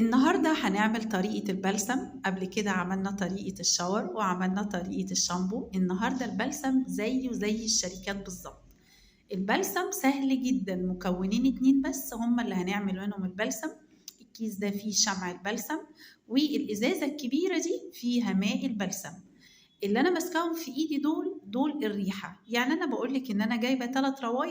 النهاردة هنعمل طريقة البلسم. قبل كده عملنا طريقة الشاور وعملنا طريقة الشامبو. النهاردة البلسم زيه زي الشركات بالظبط. البلسم سهل جدا، مكونين 2 بس هما اللي هنعمل منهم البلسم. الكيس ده فيه شمع البلسم، والإزازة الكبيرة دي فيها ماء البلسم. اللي أنا ماسكاهم في إيدي دول الريحة. يعني أنا بقولك إن أنا جايبة 3 روايح،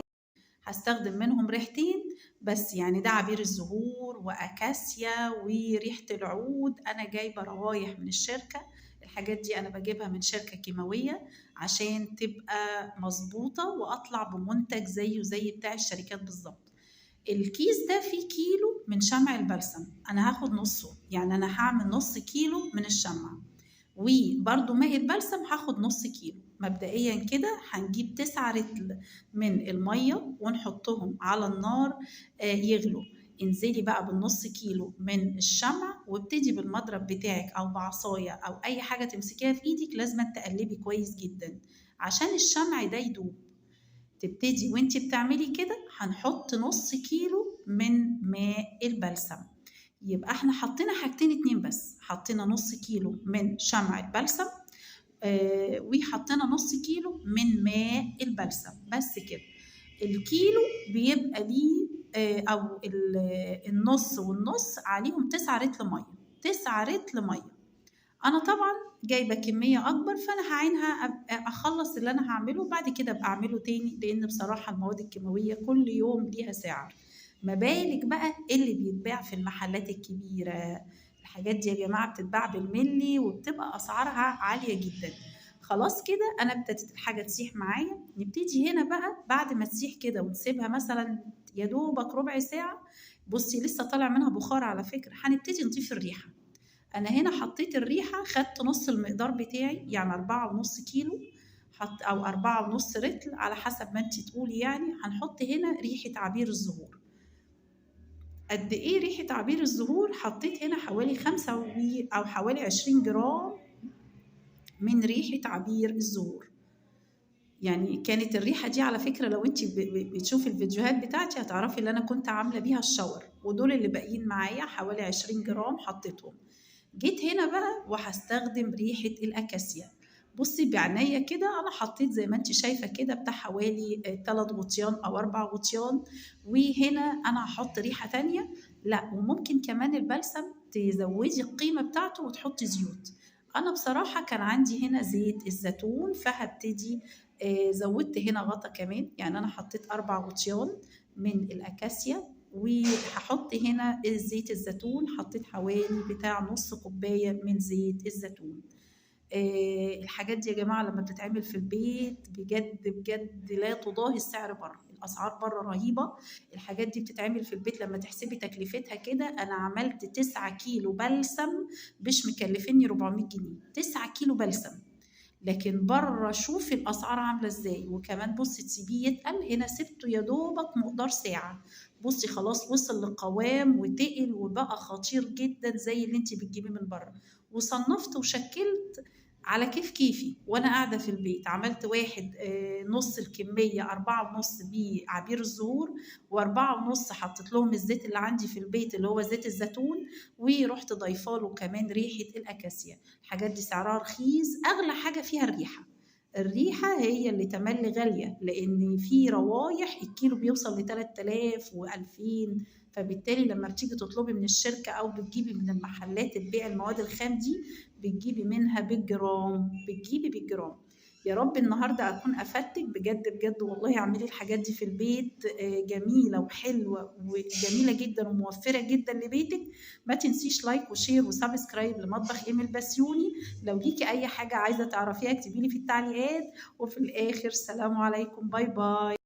هستخدم منهم ريحتين بس. يعني ده عبير الزهور وأكاسيا وريحة العود. أنا جايبة روايح من الشركة. الحاجات دي أنا بجيبها من شركة كيماوية عشان تبقى مظبوطة وأطلع بمنتج زيه زي بتاع الشركات بالظبط. الكيس ده فيه كيلو من شمع البلسم، أنا هاخد نصه. يعني أنا هعمل نص كيلو من الشمع، وبرضو ماء البلسم هاخد نص كيلو. مبدئيا كده هنجيب 9 رتل من المية ونحطهم على النار يغلوا. انزلي بقى بالنص كيلو من الشمع، وابتدي بالمضرب بتاعك او بعصاية او اي حاجة تمسكيها في ايدك. لازم تقلبي كويس جدا عشان الشمع ده يدوب. تبتدي وانتي بتعملي كده هنحط نص كيلو من ماء البلسم. يبقى احنا حطينا حاجتين 2 بس. حطينا نص كيلو من شمع البلسم وحطينا نص كيلو من ماء البلسم بس كده. الكيلو بيبقى ليه او النص والنص عليهم 9 رتل ميه. 9 رتل ميه. انا طبعا جايبه كميه اكبر، فانا هعينها اخلص اللي انا هعمله بعد كده ابقى اعمله تاني، لان بصراحه المواد الكيماويه كل يوم ليها سعر. ما بالك بقى اللي بيتباع في المحلات الكبيره. الحاجات دي يا جماعه بتتباع بالملي وبتبقى اسعارها عاليه جدا. خلاص كده انا ابتدت الحاجه تسيح معايا. نبتدي هنا بقى بعد ما تسيح كده ونسيبها مثلا يا دوبك ربع ساعه. بصي لسه طالع منها بخار على فكره. هنبتدي نضيف الريحه. أنا هنا حطيت الريحة، خدت نص المقدار بتاعي، يعني 4.5 كيلو أو 4.5 رتل على حسب ما انتي تقولي. يعني هنحط هنا ريحة عبير الزهور. قد ايه ريحة عبير الزهور؟ حطيت هنا حوالي 5 أو حوالي 20 جرام من ريحة عبير الزهور. يعني كانت الريحة دي على فكرة لو انتي بتشوفي الفيديوهات بتاعتي هتعرفي اللي أنا كنت عاملة بيها الشاور. ودول اللي باقيين معايا حوالي 20 جرام حطيتهم. جيت هنا بقى وهستخدم ريحة الأكاسيا. بصي بعناية كده أنا حطيت زي ما انت شايفة كده بتاع حوالي 3 غطيان أو 4 غطيان. وهنا أنا هحط ريحة تانية. لا، وممكن كمان البلسم تزودي القيمة بتاعته وتحطي زيوت. أنا بصراحة كان عندي هنا زيت الزيتون، فهبتدي زودت هنا غطا كمان. يعني أنا حطيت 4 غطيان من الأكاسيا، وهحط هنا زيت الزيتون. حطيت حوالي بتاع نص كوباية من زيت الزيتون. الحاجات دي يا جماعة لما بتتعمل في البيت بجد بجد لا تضاهي السعر بره. الأسعار بره رهيبة. الحاجات دي بتتعمل في البيت لما تحسبي تكلفتها كده. أنا عملت 9 كيلو بلسم مش مكلفني 400 جنيه. 9 كيلو بلسم. لكن بره شوفي الاسعار عامله ازاي. وكمان بصي تسيبيه يتقل. هنا سبته يا دوبك مقدار ساعه. بصي خلاص وصل للقوام وتقل وبقى خطير جدا زي اللي انت بتجيبيه من بره. وصنفت وشكلت على كيف كيفي وانا قاعده في البيت. عملت واحد نص الكميه 4.5 بعبير الزهور، و4.5 حطيت لهم الزيت اللي عندي في البيت اللي هو زيت الزيتون. ورحت ضايفه له كمان ريحه الاكاسيا. الحاجات دي سعرها رخيص. اغلى حاجه فيها الريحه. الريحه هي اللي تملي غاليه، لان في روايح الكيلو بيوصل ل 3000 و2000. فبالتالي لما بتيجي تطلبي من الشركه او بتجيبي من المحلات تبيع المواد الخام دي بتجيبي منها بالجرام. بتجيبي بالجرام. يا رب النهارده اكون افدتك بجد بجد والله. اعملي الحاجات دي في البيت. جميله وحلوه وجميله جدا وموفره جدا لبيتك. ما تنسيش لايك وشير وسبسكرايب لمطبخ ايمي البسيوني. لو ليكي اي حاجه عايزه تعرفيها اكتبي لي في التعليقات. وفي الاخر سلام عليكم. باي باي.